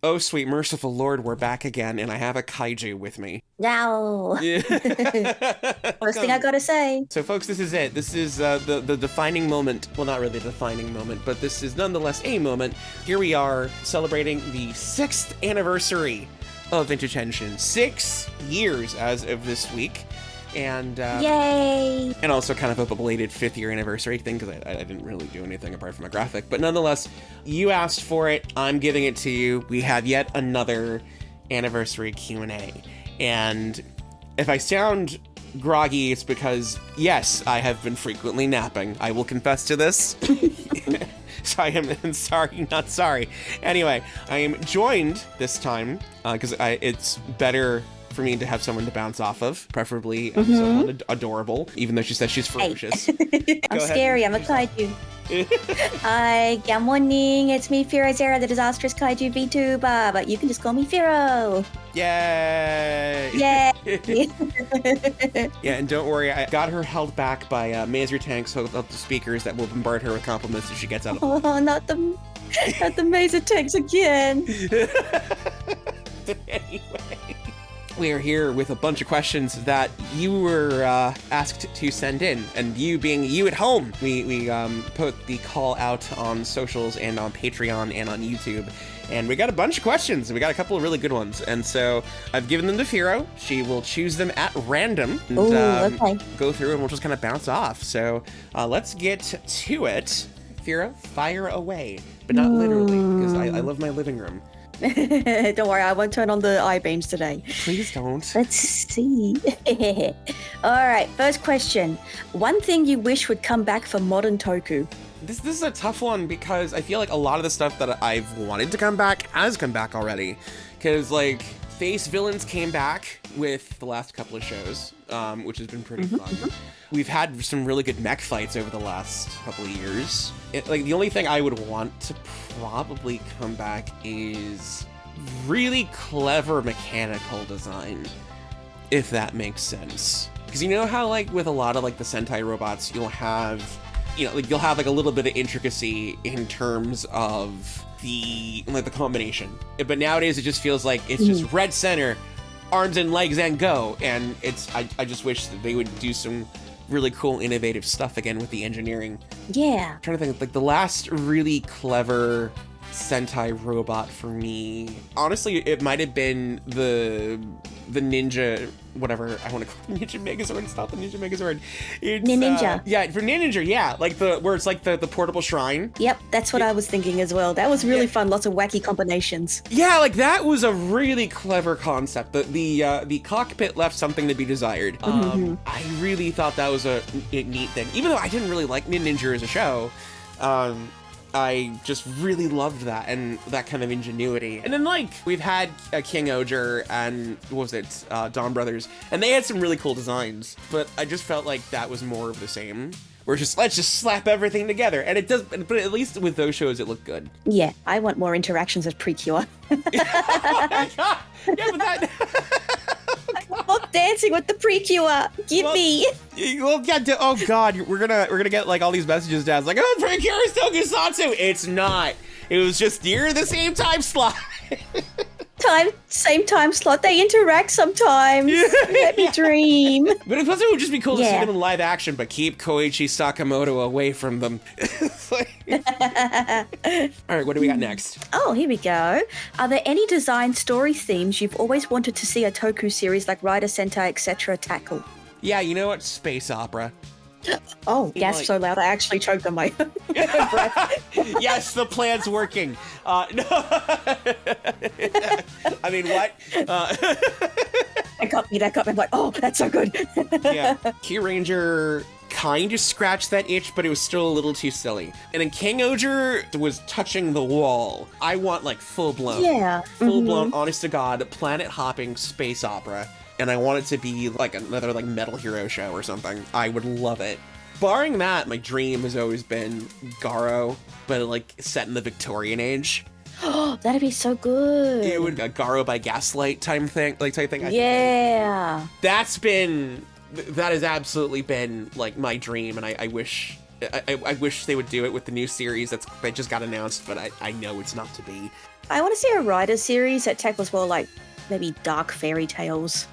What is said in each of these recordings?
Oh, sweet merciful Lord, we're back again, and I have a kaiju with me. Now, Yeah. first thing I gotta say. So, folks, this is it. This is the defining moment. Well, not really a defining moment, but this is nonetheless a moment. Here we are celebrating the 6th anniversary of Vintage Henshin. 6 years as of this week. And Yay! And also kind of a belated 5th year anniversary thing, because I didn't really do anything apart from a graphic. But nonetheless, you asked for it. I'm giving it to you. We have yet another anniversary Q&A. And if I sound groggy, it's because, yes, I have been frequently napping. I will confess to this. So I am sorry, not sorry. Anyway, I am joined this time, because it's better for me to have someone to bounce off of, preferably someone adorable, even though she says she's ferocious. Hey. I'm scary, I'm a kaiju. Hi, good morning, it's me, Firo Zera, the disastrous kaiju VTuber, but you can just call me Firo. Yay! Yay! Yeah, and don't worry, I got her held back by Mazer tanks hooked up to speakers that will bombard her with compliments if she gets out of Oh, not the Mazer tanks again. Anyway, we are here with a bunch of questions that you were asked to send in, and you being you at home, we put the call out on socials and on Patreon and on YouTube, and we got a bunch of questions, and we got a couple of really good ones, and so I've given them to Firo. She will choose them at random and okay. go through, and we'll just kind of bounce off. So let's get to it. Firo, fire away, but not literally, because I love my living room. Don't worry, I won't turn on the I-beams today. Please don't. Let's see. All right, first question. One thing you wish would come back for modern toku? This is a tough one, because I feel like a lot of the stuff that I've wanted to come back has come back already. Because, like, face villains came back with the last couple of shows, which has been pretty fun. We've had some really good mech fights over the last couple of years. The only thing I would want to probably come back is really clever mechanical design, if that makes sense. Because you know how, like, with a lot of, like, the Sentai robots, you'll have like a little bit of intricacy in terms of the combination. But nowadays it just feels like it's just red center, arms and legs and go. And I just wish that they would do some really cool, innovative stuff again with the engineering. Yeah. I'm trying to think, like, the last really clever Sentai robot for me, honestly, it might have been the ninja, whatever I want to call it, Ninja Megazord. It's not the Ninja Megazord. It's Ninja. Yeah, for Ninja, yeah, like where it's like the portable shrine. Yep, that's what I was thinking as well. That was really fun. Lots of wacky combinations. Yeah, like that was a really clever concept. The cockpit left something to be desired. I really thought that was a neat thing, even though I didn't really like Ninja as a show. I just really loved that and that kind of ingenuity. And then, like, we've had King Oger and, what was it, Dawn Brothers, and they had some really cool designs, but I just felt like that was more of the same. We're just, let's just slap everything together. And it does, but at least with those shows, it looked good. Yeah, I want more interactions with Precure. Oh my God. Yeah, but that... Stop dancing with the Precure. Give me. Well, yeah. Oh God, we're gonna get like all these messages down. It's like, oh, Precure is tokusatsu. It's not. It was just near the same time slot. Same time slot. They interact sometimes. Let me dream. But it would just be cool to see them in live action, but keep Koichi Sakamoto away from them. All right, what do we got next? Oh, here we go. Are there any design story themes you've always wanted to see a toku series like Rider Sentai, etc. tackle? Yeah, you know what? Space opera. Oh, gas so loud I actually choked on my breath. Yes, the plan's working. No. I mean, what? That got me. I'm like, oh, that's so good. Yeah. Key Ranger kind of scratched that itch, but it was still a little too silly. And then King Oger was touching the wall. I want, like, full-blown, honest to God, planet-hopping space opera. And I want it to be like another like Metal Hero show or something. I would love it. Barring that, my dream has always been Garo, but like set in the Victorian age. Oh, that'd be so good. It would a Garo by Gaslight type thing. Yeah. That has absolutely been like my dream, and I wish I wish they would do it with the new series that just got announced, but I know it's not to be. I want to see a writer series that tackles more like maybe dark fairy tales.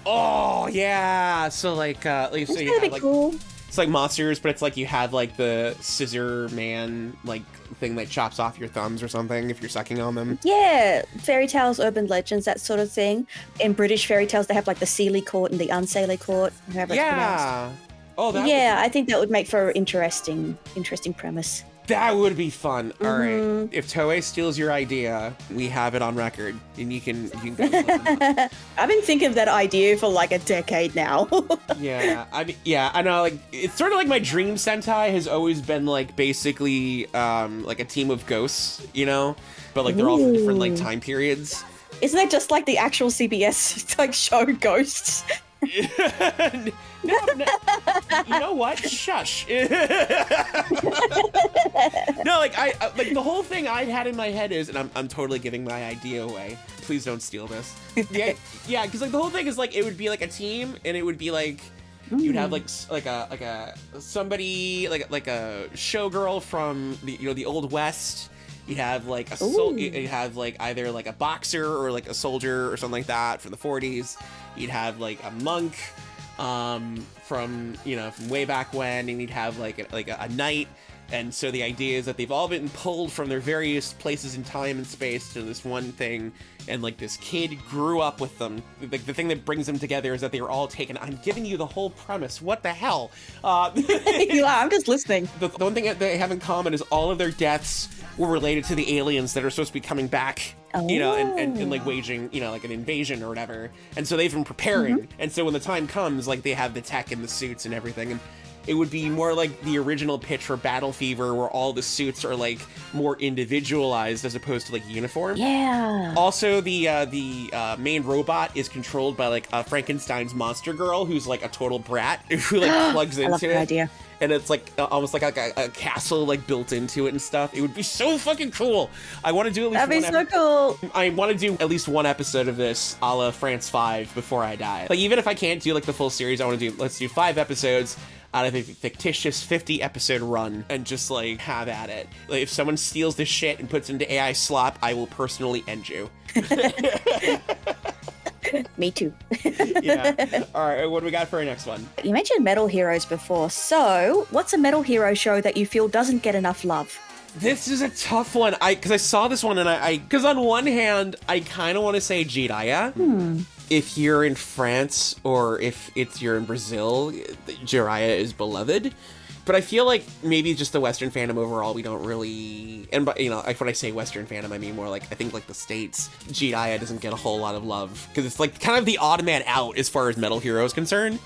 Oh yeah, so like so you have like cool. It's like monsters, but it's like you have like the scissor man like thing that chops off your thumbs or something if you're sucking on them. Yeah, fairy tales, urban legends, that sort of thing. In British fairy tales, they have like the Seelie Court and the Unseelie Court. Yeah. Oh, I think that would make for an interesting premise. That would be fun. All right. If Toei steals your idea, we have it on record, and you can go. I've been thinking of that idea for like a decade now. I know. Like, it's sort of like my dream Sentai has always been like basically like a team of ghosts, you know, but like they're all from different like time periods. Isn't that just like the actual CBS like show Ghosts? No, you know what? Shush. No, like I like the whole thing I had in my head is, and I'm totally giving my idea away. Please don't steal this. Yeah, because like the whole thing is like it would be like a team, and it would be like you'd have like a somebody like a showgirl from the Old West. You have like you have like either like a boxer or like a soldier or something like that from the 40s. You'd have like a monk from way back when, and you'd have like a knight. And so the idea is that they've all been pulled from their various places in time and space to this one thing, and like this kid grew up with them. Like the thing that brings them together is that they were all taken. I'm giving you the whole premise. What the hell? I'm just listening. The one thing that they have in common is all of their deaths were related to the aliens that are supposed to be coming back, and like waging, like an invasion or whatever. And so they've been preparing. And so when the time comes, like they have the tech and the suits and everything. And it would be more like the original pitch for Battle Fever, where all the suits are like more individualized as opposed to like uniform. Yeah. Also, the main robot is controlled by like a Frankenstein's monster girl who's like a total brat who like plugs into I love that idea. And it's like almost like a castle like built into it and stuff. It would be so fucking cool. I want to do at least That'd be so cool. I want to do at least one episode of this a la France 5 before I die. Like even if I can't do like the full series, let's do 5 episodes out of a fictitious 50 episode run and just like have at it. Like if someone steals this shit and puts it into AI slop, I will personally end you. Me too. Yeah. All right, what do we got for our next one? You mentioned Metal Heroes before. So, what's a Metal Hero show that you feel doesn't get enough love? This is a tough one. Because I saw this one and because on one hand, I kind of want to say Jiraiya. If you're in France or if you're in Brazil, Jiraiya is beloved. But I feel like maybe just the Western fandom overall, we don't really, and like when I say Western fandom, I mean more like, I think like the States, Jiraiya doesn't get a whole lot of love because it's like kind of the odd man out as far as Metal Hero is concerned.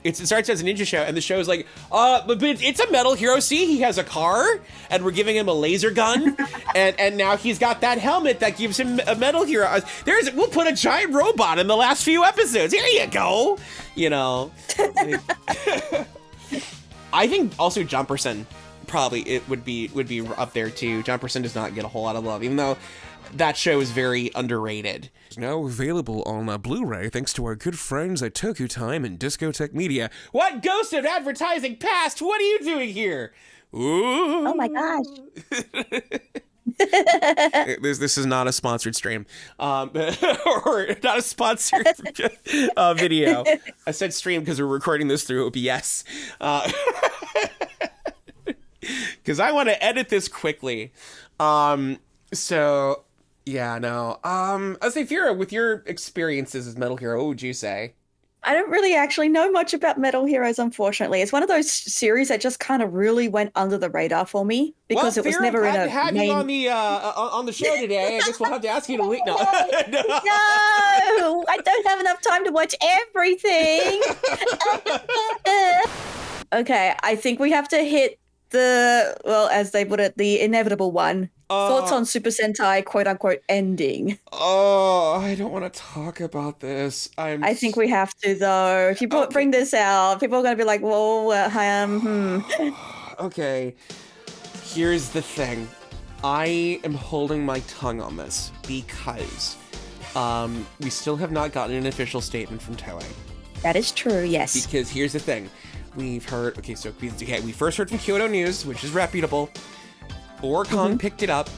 It starts as a ninja show, and the show is like, but it's a Metal Hero. See, he has a car, and we're giving him a laser gun, and now he's got that helmet that gives him a Metal Hero. We'll put a giant robot in the last few episodes. Here you go. I think also Jumperson probably it would be up there too. Jumperson does not get a whole lot of love, even though that show is very underrated. Now available on Blu-ray thanks to our good friends at Toku Time and Discotech Media. What ghost of advertising past? What are you doing here? Ooh. Oh my gosh. This is not a sponsored stream, or not a sponsored video. I said stream because we're recording this through OBS, because I want to edit this quickly. So yeah, no. I'll say, Fira, with your experiences as Metal Hero, what would you say? I don't really actually know much about Metal Heroes, unfortunately. It's one of those series that just kind of really went under the radar for me because it was never in a have main... you on the show today. I guess we'll have to ask you to leave. No. No, I don't have enough time to watch everything. Okay, I think we have to hit as they put it, the inevitable one. Thoughts on Super Sentai, quote unquote, ending. Oh, I don't want to talk about this. I think we have to, though. If you bring this out, people are going to be like, whoa, Okay, here's the thing. I am holding my tongue on this because we still have not gotten an official statement from Toei. That is true, yes. Because here's the thing. we've heard, we first heard from Kyoto News, which is reputable. Oricon picked it up,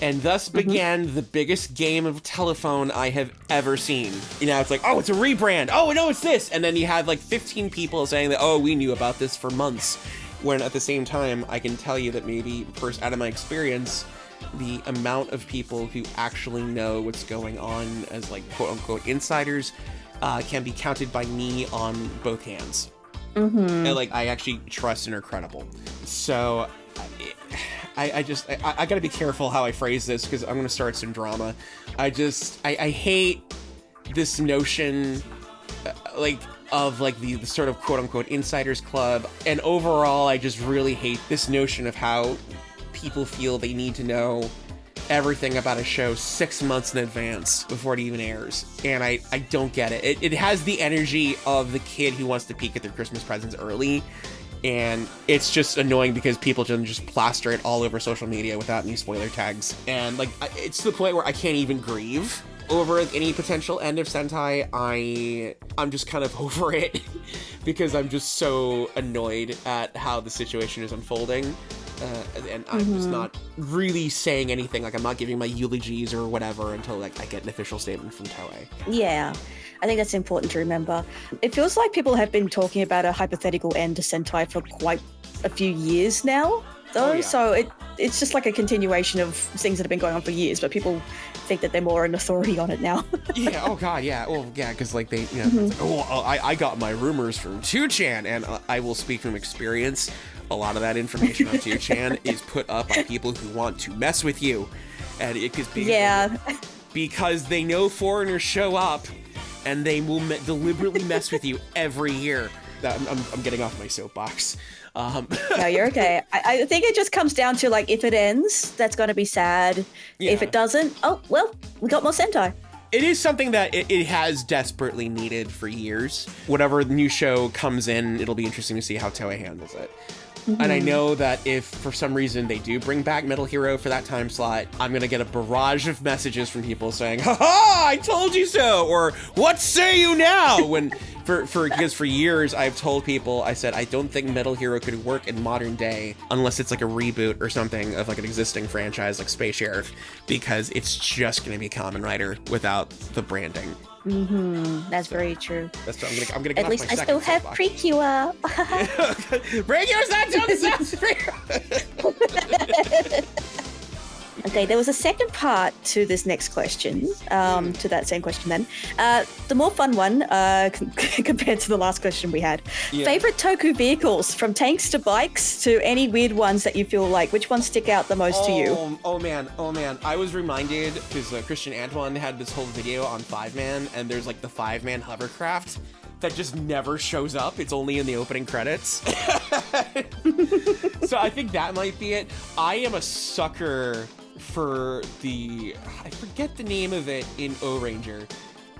and thus began the biggest game of telephone I have ever seen. You know, it's like, oh, it's a rebrand. Oh, no, it's this. And then you had like 15 people saying that, oh, we knew about this for months. When at the same time, I can tell you that maybe first out of my experience, the amount of people who actually know what's going on as like quote unquote insiders can be counted by me on both hands. And like, I actually trust and are credible. So I gotta be careful how I phrase this because I'm gonna start some drama. I hate this notion of the sort of quote unquote insiders club, and overall I just really hate this notion of how people feel they need to know everything about a show 6 months in advance before it even airs, and I don't get it. It has the energy of the kid who wants to peek at their Christmas presents early, and it's just annoying because people just plaster it all over social media without any spoiler tags, and like it's to the point where I can't even grieve over any potential end of Sentai. I'm just kind of over it because I'm just so annoyed at how the situation is unfolding. And I'm just not really saying anything. Like, I'm not giving my eulogies or whatever until like I get an official statement from Toei. Yeah, I think that's important to remember. It feels like people have been talking about a hypothetical end to Sentai for quite a few years now, though. Oh, yeah. So it's just like a continuation of things that have been going on for years, but people think that they're more an authority on it now. Yeah. Oh God. Yeah. Well, yeah. Because like they, you know, it's like, oh, I got my rumors from 2chan, and I will speak from experience. A lot of that information on 2chan is put up by people who want to mess with you, and it could be because they know foreigners show up, and they will deliberately mess with you every year. I'm getting off my soapbox. No, you're okay. I think it just comes down to like, if it ends, that's going to be sad. Yeah. If it doesn't, oh well, we got more Sentai. It is something that it has desperately needed for years. Whatever new show comes in, it'll be interesting to see how Toei handles it. And I know that if for some reason they do bring back Metal Hero for that time slot, I'm going to get a barrage of messages from people saying, "Ha-ha, I told you so," or "What say you now?" When because for years I've told people, I said, I don't think Metal Hero could work in modern day unless it's like a reboot or something of like an existing franchise like Space Sheriff, because it's just going to be Kamen Rider without the branding. That's very true. That's true. I'm gonna get At least I still have Precure. Precure's not tokusatsu. Okay, there was a second part to this next question, to that same question then. The more fun one compared to the last question we had. Yeah. Favorite toku vehicles, from tanks to bikes to any weird ones that you feel like. Which ones stick out the most to you? Oh man. I was reminded because Christian Antoine had this whole video on 5-Man, and there's like the 5-Man hovercraft that just never shows up. It's only in the opening credits. So I think that might be it. I am a sucker for I forget the name of it in O-Ranger,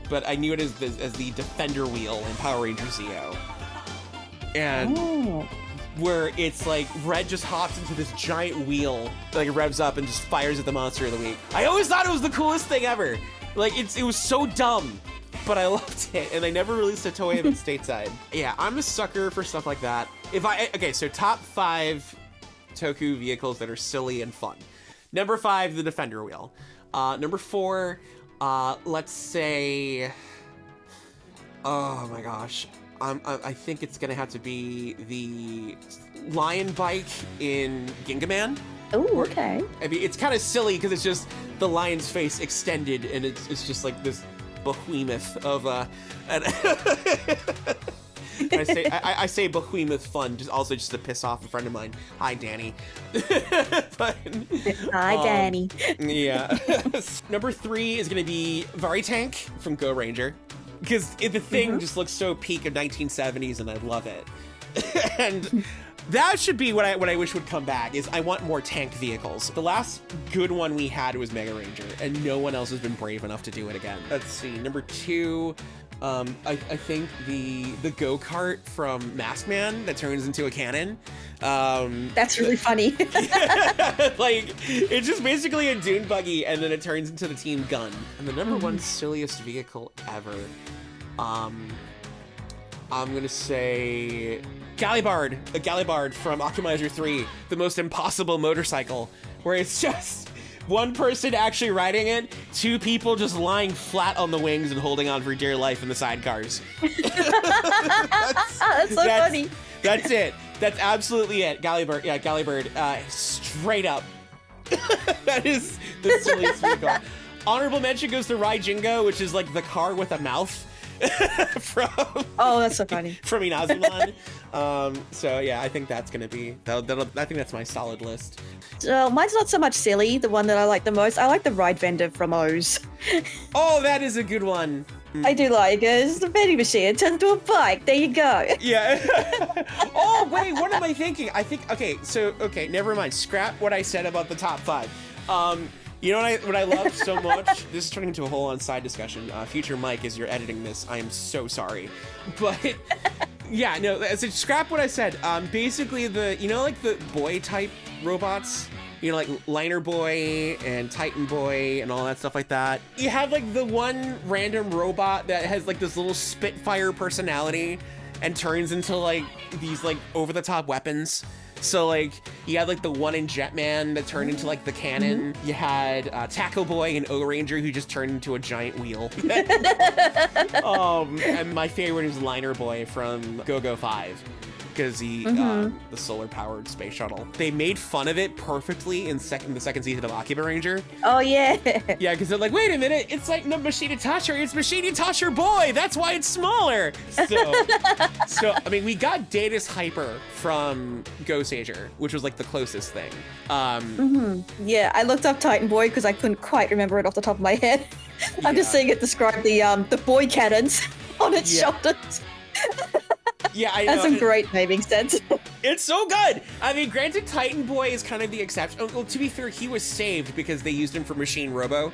but I knew it as the Defender wheel in Power Ranger Zeo. And where it's like Red just hops into this giant wheel, like revs up and just fires at the monster of the week. I always thought it was the coolest thing ever. Like it was so dumb, but I loved it, and I never released a Toei of it stateside. Yeah, I'm a sucker for stuff like that. So top 5 Toku vehicles that are silly and fun. Number 5, the Defender wheel. Number 4, let's say, oh my gosh, I think it's gonna have to be the Lion Bike in Gingaman. Oh, okay. I mean, it's kind of silly because it's just the lion's face extended, and it's just like this behemoth of I say behemoth fun, just to piss off a friend of mine. Hi, Danny. Hi, Danny. Yeah. Number 3 is gonna be Varitank from Go Ranger, because the thing just looks so peak of 1970s, and I love it. And that should be what I wish would come back. Is I want more tank vehicles. The last good one we had was Mega Ranger, and no one else has been brave enough to do it again. Let's see. Number 2. I think the go-kart from Mask Man that turns into a cannon. That's really funny. Like, it's just basically a dune buggy, and then it turns into the team gun. And the number 1 silliest vehicle ever. I'm gonna say Galibard, a Galibard from Optimizer 3, the most impossible motorcycle, where it's just one person actually riding it, two people just lying flat on the wings and holding on for dear life in the sidecars. That's so funny. That's it. That's absolutely it. Galibard, yeah, Galibard, straight up. That is the silliest vehicle. Honorable mention goes to Raijingo, which is like the car with a mouth from. Oh, that's so funny. From Inazumon. So yeah, I think that's gonna be. I think that's my solid list. Mine's not so much silly. The one that I like the most, I like the ride vendor from O's. Oh, that is a good one. I do like it. It's the vending machine. It turns into a bike. There you go. Yeah. Oh, wait, what am I thinking? Okay, never mind. Scrap what I said about the top 5. You know what I love so much? This is turning into a whole on side discussion. Future Mike, as you're editing this, I am so sorry. But yeah, no, so scrap what I said. Basically like the boy type robots, like Liner Boy and Titan Boy and all that stuff like that. You have like the one random robot that has like this little Spitfire personality and turns into like these like over the top weapons. So like you had like the one in Jetman that turned into like the cannon. You had Taco Boy and O-Ranger who just turned into a giant wheel. And my favorite is Liner Boy from Go-Go 5. Because the solar powered space shuttle. They made fun of it perfectly in the second season of Akiba Ranger. Oh yeah. Yeah, because they're like, wait a minute, it's like no Machine Tasher, it's Machine Tasher Boy. That's why it's smaller. So I mean, we got Datus Hyper from Ghost Ager, which was like the closest thing. Yeah, I looked up Titan Boy because I couldn't quite remember it off the top of my head. I'm just seeing it describe the boy cannons on its shoulders. Yeah, I know. That's some great naming sense. It's so good. I mean, granted, Titan Boy is kind of the exception. Oh, well, to be fair, he was saved because they used him for Machine Robo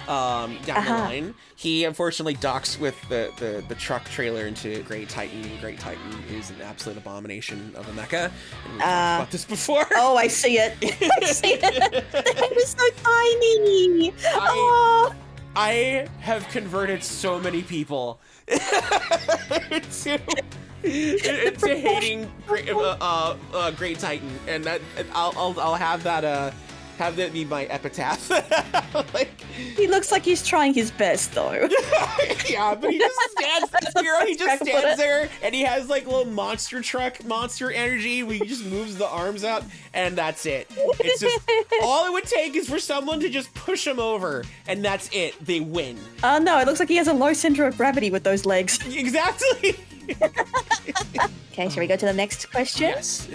down the line. He unfortunately docks with the truck trailer into Great Titan. Great Titan is an absolute abomination of a mecha. And we've talked about this before. Oh, I see it. I see it. It was so tiny. I have converted so many people to hating Great Titan, and that I'll have that be my epitaph. Like, he looks like he's trying his best though. Yeah, but he just stands there, and he has like a little monster truck, monster energy. He just moves the arms out, and that's it. It's just all it would take is for someone to just push him over, and that's it. They win. No, it looks like he has a low center of gravity with those legs. Exactly. Okay, shall we go to the next question? Yes.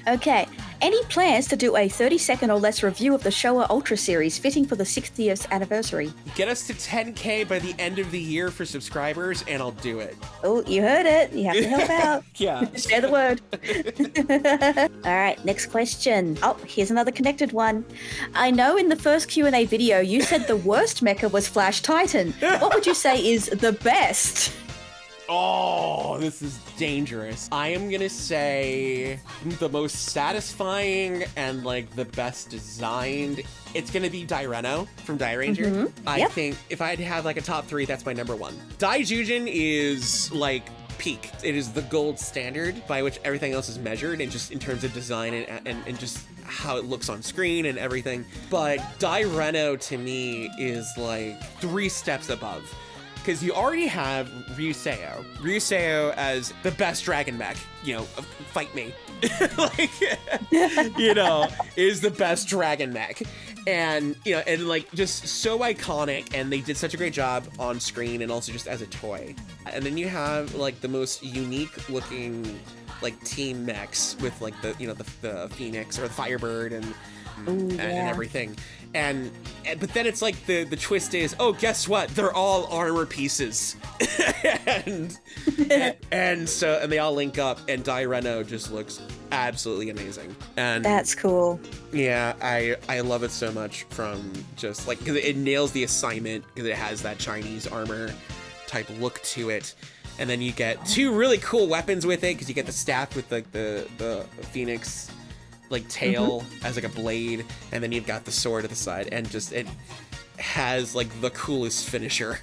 Okay. Any plans to do a 30-second or less review of the Showa Ultra series fitting for the 60th anniversary? Get us to 10K by the end of the year for subscribers, and I'll do it. Oh, you heard it. You have to help out. Yeah. Share the word. All right, next question. Oh, here's another connected one. I know in the first Q&A video you said the worst mecha was Flash Titan. What would you say is the best? Oh, this is dangerous. I am gonna say the most satisfying and like the best designed. It's gonna be Daireno from Dairanger. I think if I had to have like a top 3, that's my number 1. Daijujin is like peak. It is the gold standard by which everything else is measured, and just in terms of design and just how it looks on screen and everything. But Daireno to me is like 3 steps above. Because you already have Ryuseo. Ryuseo as the best dragon mech, fight me. Is the best dragon mech. And, and like just so iconic, and they did such a great job on screen and also just as a toy. And then you have like the most unique looking like team mechs with like the Phoenix or the Firebird and everything. But then it's like the twist is, oh, guess what? They're all armor pieces. and they all link up, and Daireno just looks absolutely amazing. And that's cool. Yeah, I love it so much from just like, because it nails the assignment, because it has that Chinese armor type look to it. And then you get 2 really cool weapons with it, because you get the staff with like the Phoenix like tail as like a blade, and then you've got the sword at the side, and just it has like the coolest finisher.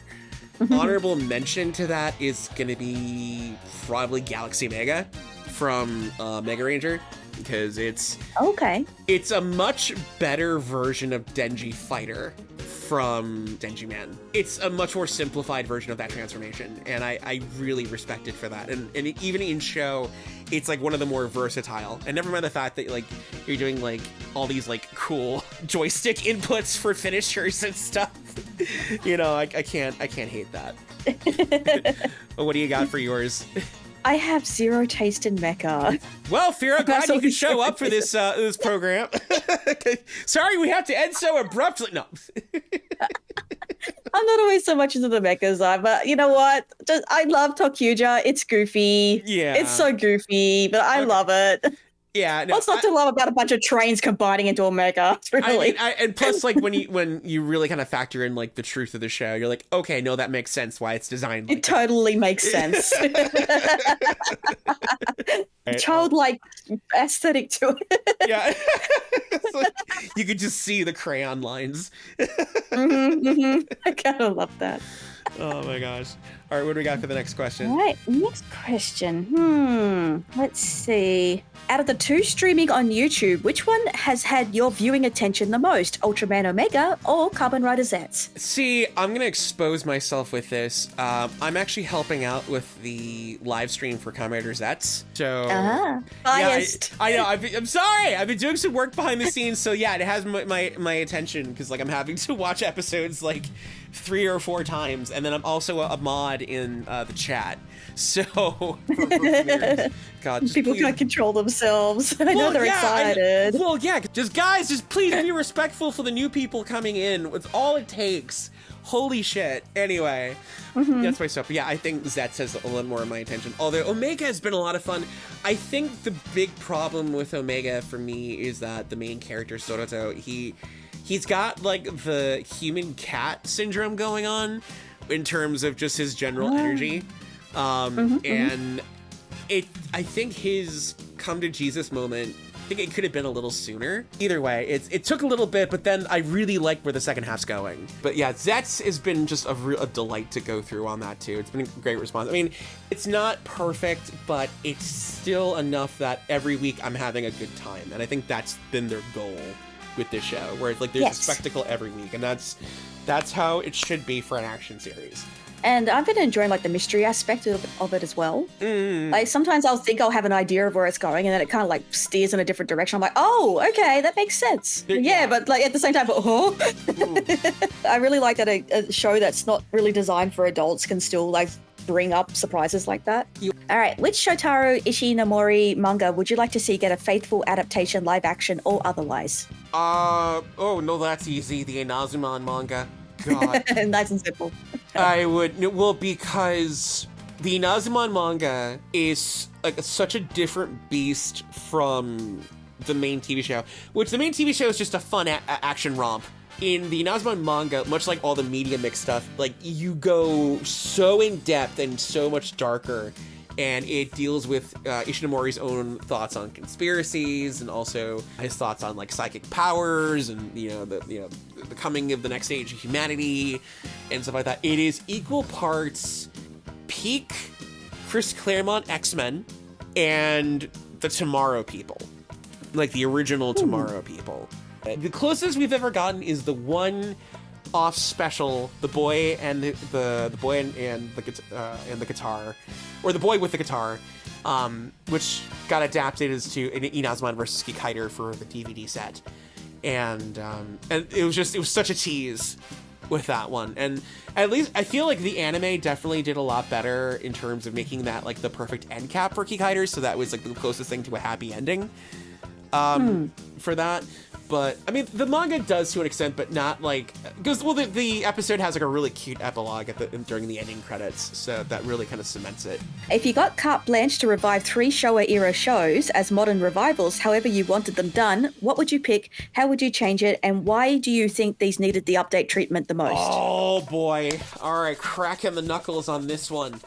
Honorable mention to that is gonna be probably Galaxy Mega from Mega Ranger, because it's a much better version of Denji Fighter from Denji Man. It's a much more simplified version of that transformation, and I really respect it for that. And even in show, it's like one of the more versatile. And never mind the fact that like you're doing like all these like cool joystick inputs for finishers and stuff. You know, I can't hate that. What do you got for yours? I have zero taste in mecha. Well, Fira, glad you could show up for this this program. Sorry, we have to end so abruptly. No. I'm not always so much into the mechas, but you know what? I love Tokuja. It's goofy. Yeah. It's so goofy, but I love it. Yeah, no, what's not to love about a bunch of trains combining into a mecha? Really. And plus, like when you really kind of factor in like the truth of the show, you're like, okay, no, that makes sense why it's designed. Like it totally makes sense. Childlike aesthetic to it. Yeah, like, you could just see the crayon lines. I kind of love that. Oh my gosh. All right, what do we got for the next question? All right, next question. Let's see. Out of the two streaming on YouTube, which one has had your viewing attention the most? Ultraman Omega or Kamen Rider Zets? See, I'm going to expose myself with this. I'm actually helping out with the live stream for Kamen Rider Zets. So, biased. Yeah, I know. I'm sorry. I've been doing some work behind the scenes. So yeah, it has my attention because like I'm having to watch episodes like 3 or 4 times, and then I'm also a mod in the chat. So, God, people please. can't control themselves. I know they're excited. Guys, please be respectful for the new people coming in. It's all it takes. Holy shit. Anyway, that's my stuff. But yeah, I think Zets has a little more of my attention. Although Omega has been a lot of fun. I think the big problem with Omega for me is that the main character, Soroto, he's got like the human cat syndrome going on in terms of just his general energy. And I think his come to Jesus moment, I think it could have been a little sooner. Either way, it took a little bit, but then I really like where the second half's going. But yeah, Zets has been just a delight to go through on that too. It's been a great response. I mean, it's not perfect, but it's still enough that every week I'm having a good time. And I think that's been their goal with this show, where it's like there's a spectacle every week, and that's how it should be for an action series. And I've been enjoying like the mystery aspect of it as well. Like sometimes I'll think I'll have an idea of where it's going, and then it kind of like steers in a different direction. I'm like, oh, okay, that makes sense. Yeah, but like at the same time, I really like that a show that's not really designed for adults can still like bring up surprises like that. All right, which Shotaro Ishinomori manga would you like to see get a faithful adaptation, live action or otherwise? Oh no, that's easy. The Inazuma manga. God. Nice and simple. I would, well, because the Inazuma manga is like such a different beast from the main TV show, which the main TV show is just a fun action romp. In the Inazuma manga, much like all the media mix stuff, like you go so in depth and so much darker, and it deals with Ishinomori's own thoughts on conspiracies and also his thoughts on like psychic powers and the coming of the next age of humanity and stuff like that. It is equal parts peak Chris Claremont X-Men and the Tomorrow People, like the original Tomorrow People. The closest we've ever gotten is the one-off special, the boy and the boy and the guitar, or the boy with the guitar, which got adapted as to Inazuma versus Kikaider for the DVD set, and it was such a tease with that one. And at least I feel like the anime definitely did a lot better in terms of making that like the perfect end cap for Kikaider, so that was like the closest thing to a happy ending for that. But I mean, the manga does to an extent, but not like, because the episode has like a really cute epilogue during the ending credits, so that really kind of cements it. If you got carte blanche to revive 3 Showa era shows as modern revivals, however you wanted them done, what would you pick? How would you change it? And why do you think these needed the update treatment the most? Oh boy! All right, cracking the knuckles on this one.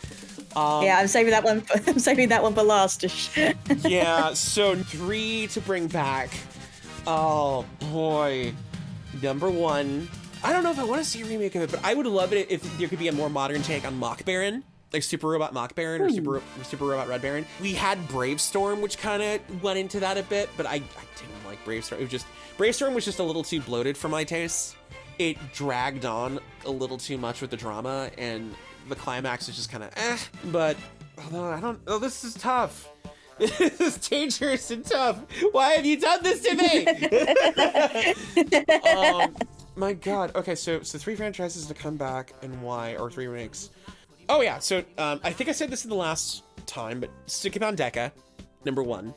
Yeah, I'm saving that one. I'm saving that one for last. Yeah, so 3 to bring back. Oh boy. Number 1, I don't know if I want to see a remake of it, but I would love it if there could be a more modern take on Mock Baron. like Super Robot Mach Baron or Super Robot Red Baron. We had Bravestorm, which kind of went into that a bit, but I didn't like Bravestorm. It was just Bravestorm was just a little too bloated for my tastes. It dragged on a little too much with the drama, and the climax is just kind of But although I don't, this is tough. This is dangerous and tough. Why have you done this to me? My God. Okay, so 3 franchises to come back and why, or 3 remakes. Oh yeah, so I think I said this in the last time, but Sukeban Deka, number 1.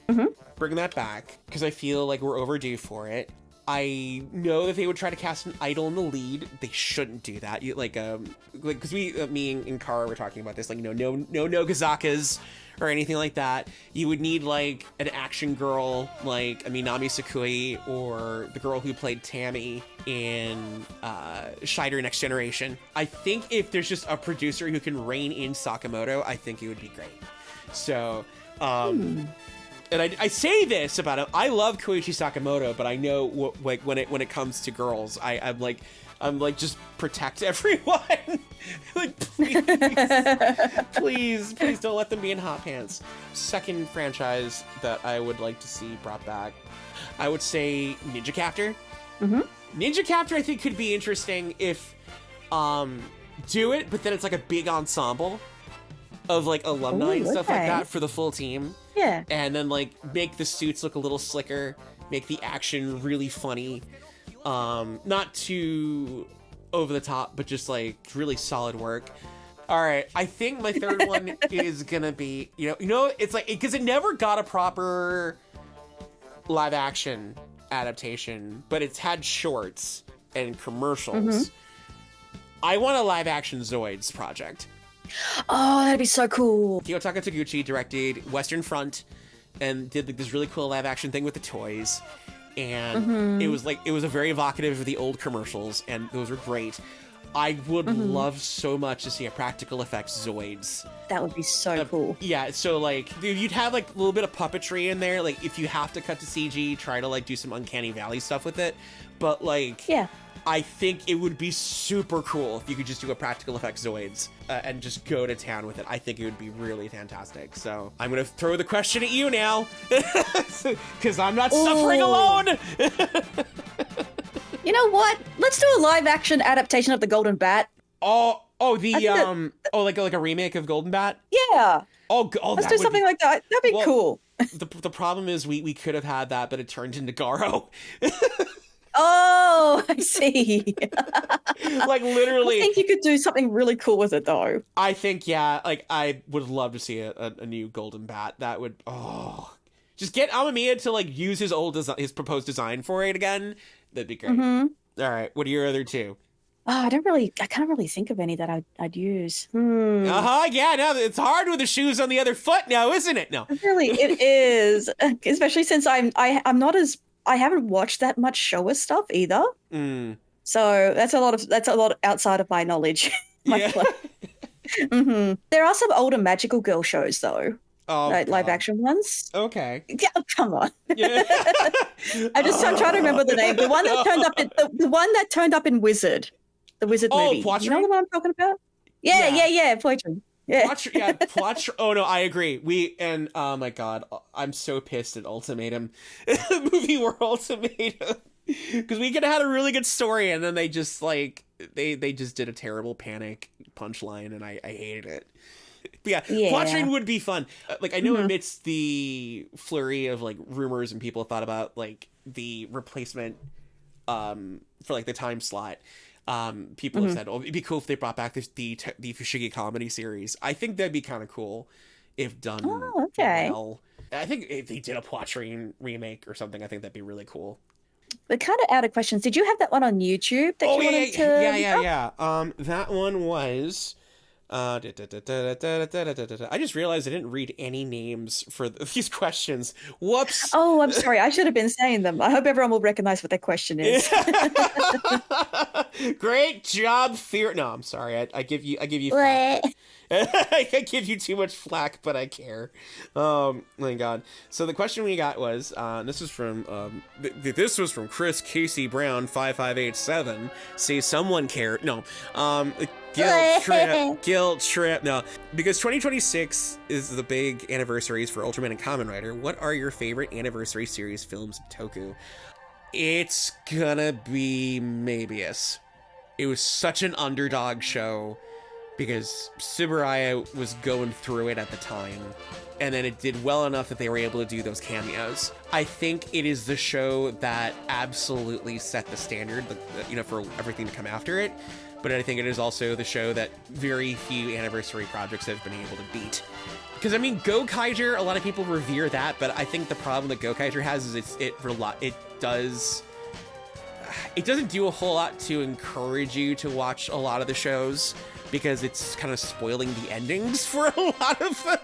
Bring that back, because I feel like we're overdue for it. I know that they would try to cast an idol in the lead. They shouldn't do that. Because me and Kara were talking about this, like, no Nogazakas or anything like that. You would need like an action girl, like a Minami Sakui, or the girl who played Tammy in Shider Next Generation. I think if there's just a producer who can rein in Sakamoto, I think it would be great. So, and I say this about him. I love Koichi Sakamoto, but I know like when it comes to girls, I'm like just protect everyone. Like please don't let them be in hot pants. Second franchise that I would like to see brought back, I would say Ninja Captor. Ninja Captor I think could be interesting if do it, but then it's like a big ensemble of like alumni and stuff like that for the full team. Yeah. And then like make the suits look a little slicker, make the action really funny. Not too over the top, but just like really solid work. All right, I think my third one is gonna be, you know, it's like, because it never got a proper live action adaptation, but it's had shorts and commercials. I want a live action Zoids project. Oh, that'd be so cool. Kiyotaka Taguchi directed Western Front and did like this really cool live action thing with the toys. And it was a very evocative of the old commercials, and those were great. I would love so much to see a practical effects Zoids. That would be so cool. Yeah, so like you'd have like a little bit of puppetry in there. Like if you have to cut to CG, try to like do some Uncanny Valley stuff with it. But like, yeah, I think it would be super cool if you could just do a practical effects Zoids and just go to town with it. I think it would be really fantastic. So I'm going to throw the question at you now, because I'm not suffering alone. You know what? Let's do a live action adaptation of the Golden Bat. Like a remake of Golden Bat? Yeah. Let's do something like that. That'd be cool. The problem is we could have had that, but it turned into Garo. Oh, I see. Like literally. I think you could do something really cool with it, though. I think, yeah, like I would love to see a new Golden Bat. That would, just get Amamiya to like use his his proposed design for it again. That'd be great. All right, what are your other 2? Oh, I can't really think of any that I'd use. Yeah, no, it's hard with the shoes on the other foot now, isn't it? No. Really, it is. Especially since I'm not as, I haven't watched that much Showa stuff either. So that's a lot outside of my knowledge. There are some older magical girl shows though. Like live action ones. Okay. Yeah, come on. Yeah. I'm trying to remember the name. The one that turned up in Wizard. The Wizard movie. Poitry? You know the one I'm talking about? Yeah, Poitry. Yeah. Poitry. Oh no, I agree. Oh my God, I'm so pissed at Ultimatum, the movie War Ultimatum, because we could have had a really good story, and then they just like they just did a terrible panic punchline, and I hated it. But yeah, Quatrain would be fun. Like I know amidst the flurry of like rumors and people thought about like the replacement for like the time slot. People have said, it'd be cool if they brought back the Fushigi comedy series. I think that'd be kind of cool if done well. I think if they did a Poitrine remake or something, I think that'd be really cool. But kind of out of questions, did you have that one on YouTube that you wanted to... Yeah. That one was... I just realized I didn't read any names for these questions. Whoops. Oh, I'm sorry. I should have been saying them. I hope everyone will recognize what their question is. Great job, Fear. No, I'm sorry. I give you flack. I give you too much flack, but I care. Oh my God. So the question we got was, this was from Chris Casey Brown 5587. Say someone cared. No. Guilt trip. No, because 2026 is the big anniversaries for Ultraman and Kamen Rider. What are your favorite anniversary series films of Toku? It's gonna be Mabius. It was such an underdog show because Subaraya was going through it at the time, and then it did well enough that they were able to do those cameos. I think it is the show that absolutely set the standard, for everything to come after it. But I think it is also the show that very few anniversary projects have been able to beat. Because I mean, Gokaiger, a lot of people revere that, but I think the problem that Gokaiger has is it doesn't do a whole lot to encourage you to watch a lot of the shows, because it's kind of spoiling the endings for a lot of them.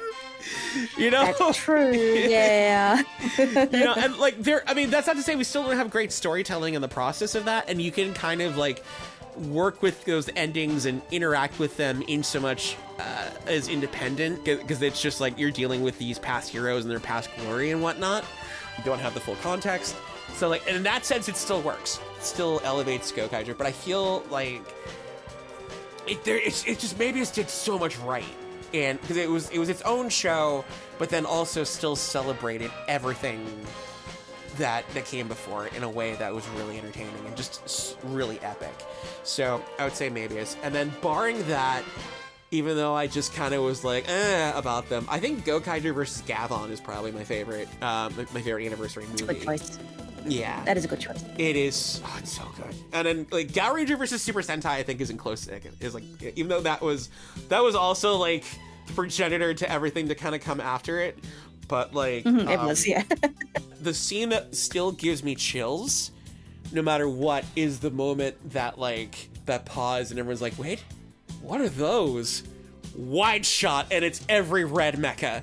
That's true. Yeah. And like that's not to say we still don't have great storytelling in the process of that, and you can kind of like work with those endings and interact with them in so much as independent, because it's just like you're dealing with these past heroes and their past glory and whatnot. You don't have the full context. So like, and in that sense, it still works. It still elevates Gokaiger, but I feel like it just maybe it did so much right, and because it was its own show, but then also still celebrated everything that came before in a way that was really entertaining and just really epic. So I would say Mabius, and then barring that, even though I just kind of was like about them, I think Gokaiger versus Gavon is probably my favorite anniversary movie. That's a good choice. Yeah, that is a good choice. It is. Oh, it's so good. And then like Gaoranger versus Super Sentai, I think is in close second. Is like, even though that was also like the progenitor to everything to kind of come after it, but like it was, yeah. The scene that still gives me chills, no matter what, is the moment that like that pause and everyone's like, wait, what are those? Wide shot, and it's every red mecha.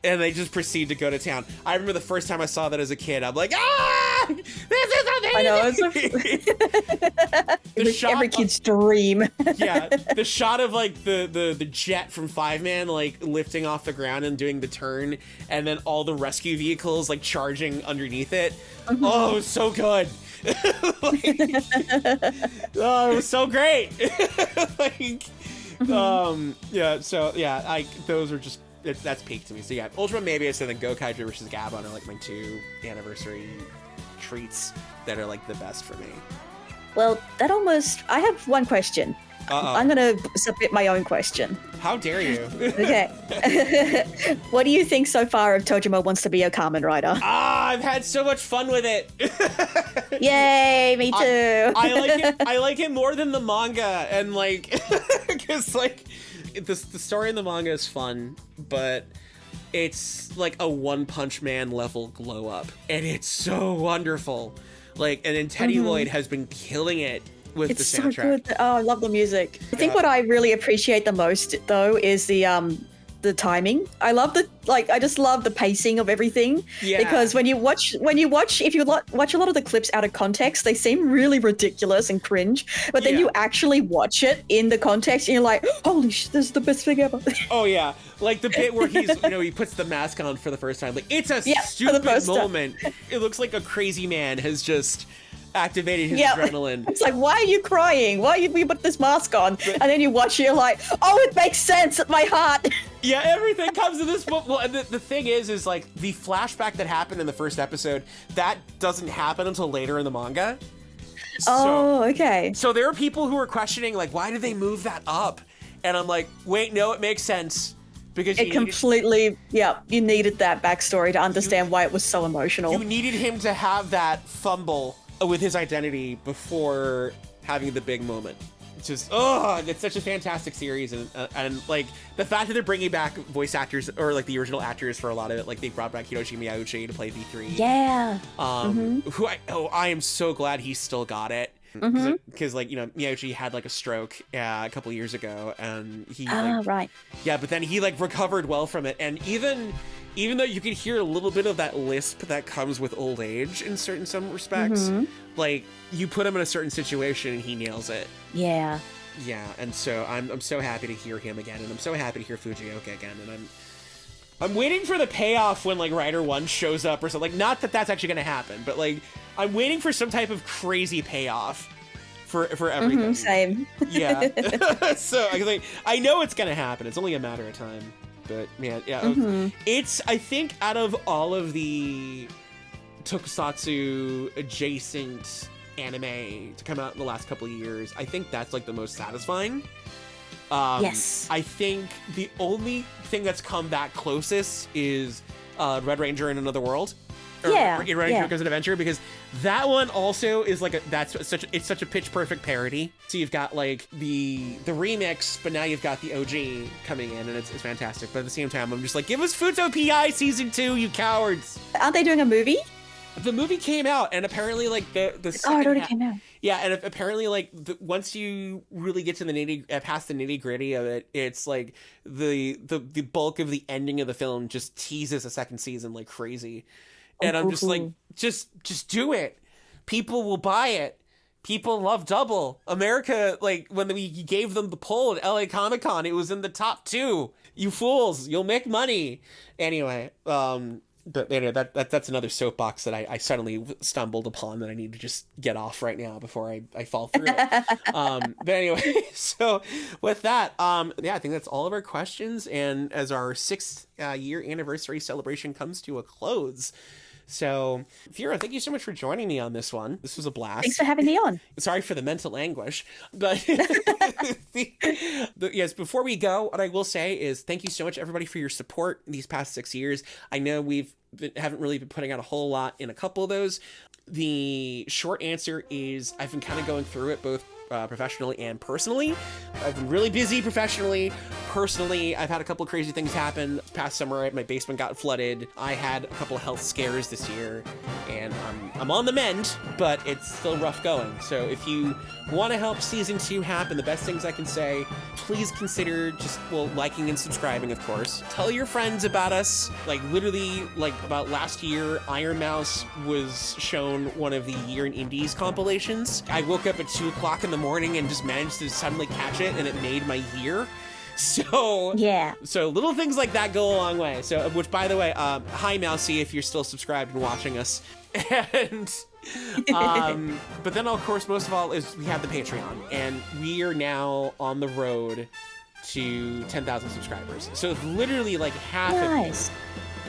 And they just proceed to go to town. I remember the first time I saw that as a kid, I'm like, this is amazing! I know, it was every kid's dream. Yeah, the shot of like the jet from Five Man like lifting off the ground and doing the turn, and then all the rescue vehicles like charging underneath it. Mm-hmm. Oh, it was so good. Oh, it was so great. Those are just. That's peak to me. So yeah, Ultraman Mabius and then Gokaiger versus Gabon are like my two anniversary treats that are like the best for me. Well, I have one question. I'm gonna submit my own question. How dare you? Okay. What do you think so far of Tojima Wants to Be a Kamen Rider? I've had so much fun with it. Yay, me too. I like it more than the manga, and like, because like, the story in the manga is fun, but it's like a One Punch Man level glow up, and it's so wonderful. Like, and then Teddy Lloyd has been killing it with the soundtrack. It's so good. Oh, I love the music. I think what I really appreciate the most though is the timing. I just love the pacing of everything. Yeah. Because when you watch if you watch a lot of the clips out of context, they seem really ridiculous and cringe. But then you actually watch it in the context and you're like, holy shit, this is the best thing ever. Oh yeah. Like the bit where he's, he puts the mask on for the first time. Like, it's a stupid moment. It looks like a crazy man has just activated his adrenaline. It's like, why are you crying? Why you put this mask on? And then you watch it, you're like, oh, it makes sense at my heart. Yeah, everything comes to this book. Well, and the thing is like the flashback that happened in the first episode, that doesn't happen until later in the manga. Okay. So there are people who are questioning, like, why did they move that up? And I'm like, wait, no, it makes sense. Because you needed that backstory to understand why it was so emotional. You needed him to have that fumble with his identity before having the big moment. It's just, it's such a fantastic series, and like the fact that they're bringing back voice actors or like the original actors for a lot of it, like they brought back Hiroshi Miyauchi to play V3. Yeah. I am so glad he still got it. Because like Miyauchi had like a stroke a couple years ago, and he but then he like recovered well from it, and even though you can hear a little bit of that lisp that comes with old age in some respects, like you put him in a certain situation and he nails it. Yeah, and so I'm so happy to hear him again, and I'm so happy to hear Fujioka again, and I'm waiting for the payoff when like Rider 1 shows up or something. Like, not that that's actually going to happen, but like I'm waiting for some type of crazy payoff for everything. Same. Yeah. So I know it's gonna happen. It's only a matter of time. But man, yeah, it's, I think out of all of the tokusatsu adjacent anime to come out in the last couple of years, I think that's like the most satisfying. Yes. I think the only thing that's come back closest is Red Ranger in Another World. Or Red Ranger Goes an Adventure, because that one also is like it's such a pitch perfect parody. So you've got like the remix, but now you've got the OG coming in, and it's fantastic. But at the same time, I'm just like, give us Futo PI season 2, you cowards! Aren't they doing a movie? The movie came out, and apparently like the it already came out. Yeah, and apparently like once you really get to the past the nitty gritty of it, it's like the bulk of the ending of the film just teases a second season like crazy. And I'm just like, just do it. People will buy it. People love Double. America, like, when we gave them the poll at LA Comic-Con, it was in the top 2. You fools, you'll make money. Anyway, but anyway, that's another soapbox that I suddenly stumbled upon that I need to just get off right now before I fall through it. But anyway, so with that, yeah, I think that's all of our questions. And as our 6th year anniversary celebration comes to a close, so, Vera, thank you so much for joining me on this one. This was a blast. Thanks for having me on. Sorry for the mental anguish. But yes, before we go, what I will say is thank you so much, everybody, for your support these past 6 years. I know haven't really been putting out a whole lot in a couple of those. The short answer is I've been kind of going through it both professionally and personally. I've been really busy professionally. Personally, I've had a couple of crazy things happen. Past summer, my basement got flooded. I had a couple of health scares this year, and I'm on the mend, but it's still rough going. So if you want to help season 2 happen, the best things I can say, please consider liking and subscribing, of course. Tell your friends about us. Like literally, like about last year, Iron Mouse was shown one of the Year in Indies compilations. I woke up at 2 o'clock in the morning and just managed to suddenly catch it, and it made my year. So yeah. So little things like that go a long way. So, which by the way, hi Mousy, if you're still subscribed and watching us. And but then of course, most of all, is we have the Patreon, and we are now on the road to 10,000 subscribers. So it's literally like half of you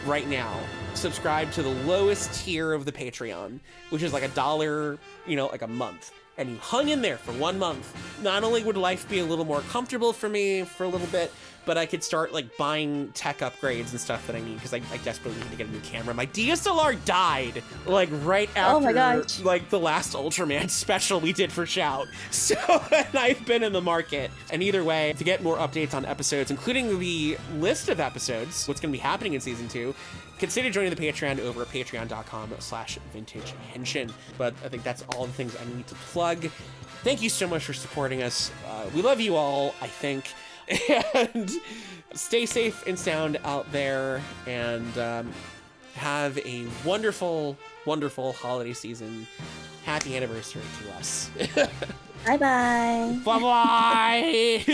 right now subscribe to the lowest tier of the Patreon, which is like $1, like a month. And you hung in there for 1 month. Not only would life be a little more comfortable for me for a little bit, but I could start like buying tech upgrades and stuff that I need, because I desperately need to get a new camera. My DSLR died like right after like the last Ultraman special we did for Shout. So and I've been in the market. And either way, to get more updates on episodes, including the list of episodes, what's going to be happening in season 2, consider joining the Patreon over at patreon.com/Vintage Henshin. But I think that's all the things I need to plug. Thank you so much for supporting us. We love you all, I think. And stay safe and sound out there, and have a wonderful, wonderful holiday season. Happy anniversary to us. Bye-bye. Bye-bye.